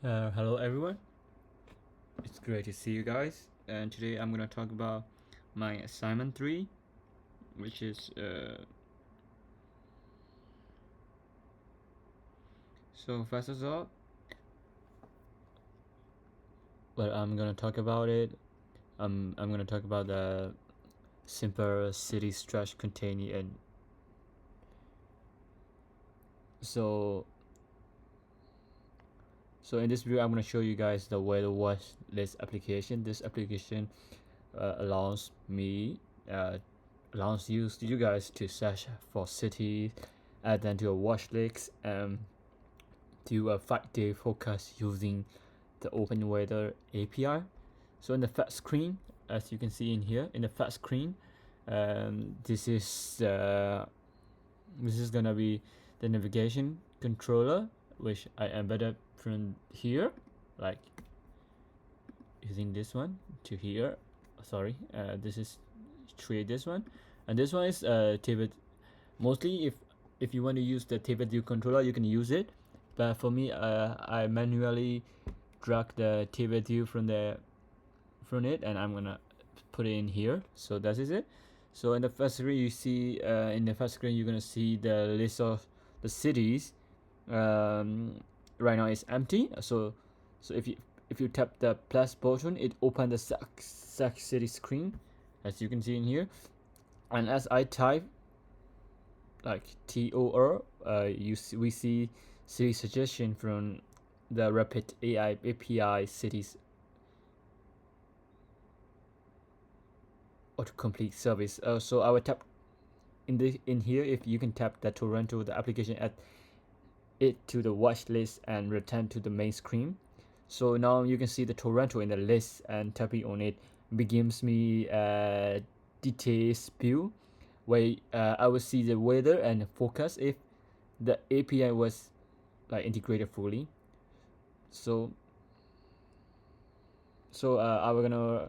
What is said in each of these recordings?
Hello everyone, it's great to see you guys, and today I'm gonna talk about my assignment 3, which is so first of all, well, I'm gonna talk about it. I'm gonna talk about the simple city stretch containing and so so in this video I'm gonna show you guys the way to watch this application. This application allows me allows you guys to search for cities, add them to a watch list, and do a 5-day forecast using the Open Weather API. So in the first screen, as you can see in here, in the first screen, this is gonna be the navigation controller, which I embedded from here, like using this one to here. Sorry, this is create this one, and this one is table. Mostly, if you want to use the table view controller, you can use it. But for me, I manually drag the table view from it, and I'm gonna put it in here. So that is it. So in the first screen, you see in the first screen you're gonna see the list of the cities. Right now it's empty. So if you tap the plus button, it opens the Sac City screen, as you can see in here. And as I type like TOR, we see city suggestion from the Rapid AI API cities autocomplete service. So I will tap in here. If you can tap the Toronto, the application, add it to the watch list and return to the main screen. So now you can see the Toronto in the list, and tapping on it begins me details view, where I will see the weather and forecast if the API was like integrated fully. So I'm gonna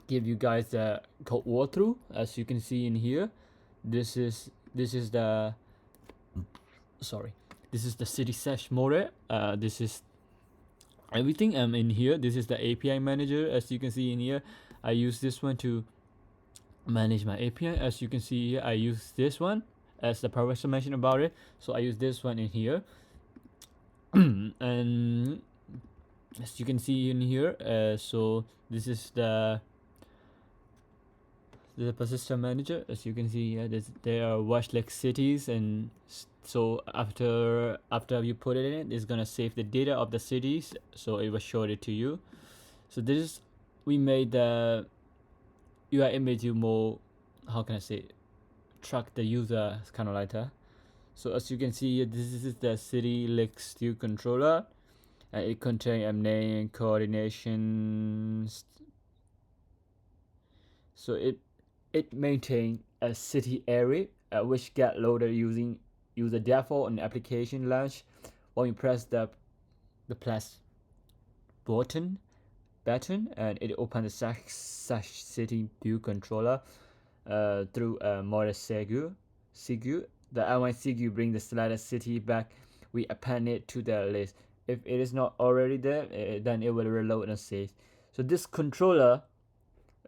give you guys the code walkthrough. As you can see in here, this is the sorry, this is the city search mode. This is everything in here. This is the API manager. As you can see in here, I use this one to manage my API. As you can see here, I use this one as the professor mentioned about it. So I use this one in here. And as you can see in here, so this is the persistent manager. As you can see here, there are watch list cities, and so after you put it in, it's gonna save the data of the cities, so it will show it to you. So this is, we made the UI image more, how can I say, track the user, kind of like that. So as you can see here, this is the city list view controller, and it contains a name, coordinations. So it maintains a city area which get loaded using user default and application launch. When you press the plus button, and it opens the Sac City view controller through model Segue. The L1 Segue bring the selected city back. We append it to the list. If it is not already there, then it will reload and save. So this controller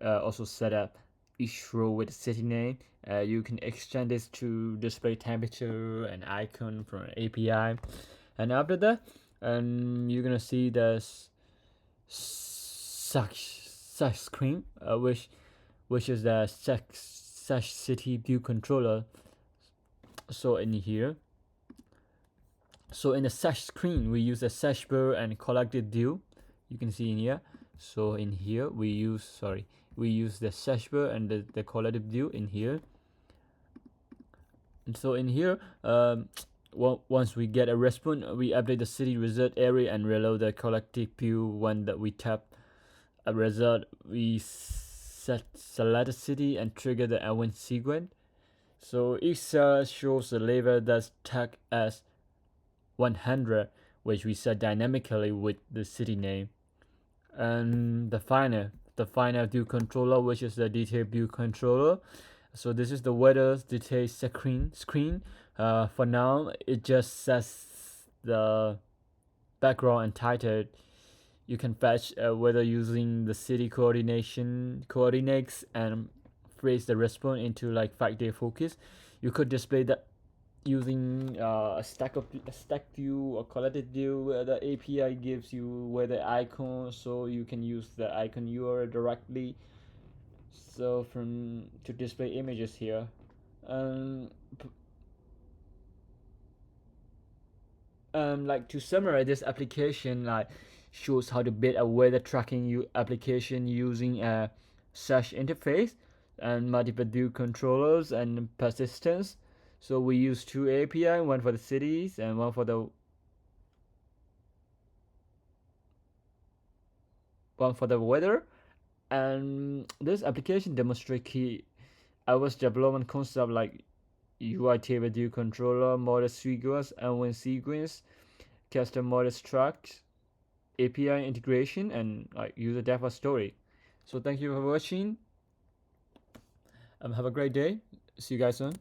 also set up each row with city name. You can extend this to display temperature and icon from an API. And after that, you're gonna see the Sac screen, which is the Sac City view controller. So in here, so in the Sac screen, we use a search bar and collected view. You can see in here. So in here we use the search bar and the collected view in here. And so in here, once we get a response, we update the city result area and reload the collective view. When that we tap a result, we select the city and trigger the L1 sequence. So each cell shows a label that's tagged as 100, which we set dynamically with the city name. And the final view controller, which is the detail view controller. So this is the weather detail screen. For now, it just sets the background and title, you can fetch weather using the city coordinates and phrase the response into like 5-day focus. You could display that using a stack view or collected view where the API gives you weather icon, so you can use the icon URL directly. So from to display images here, um, like to summarize, this application like shows how to build a weather tracking application using a search interface and multiple view controllers and persistence. So we use two API, one for the cities and one for the weather. And this application demonstrates key iOS development concept like UI table view controller, model sequence, and when sequence, custom model structs, API integration, and like user data story. So thank you for watching. Have a great day. See you guys soon.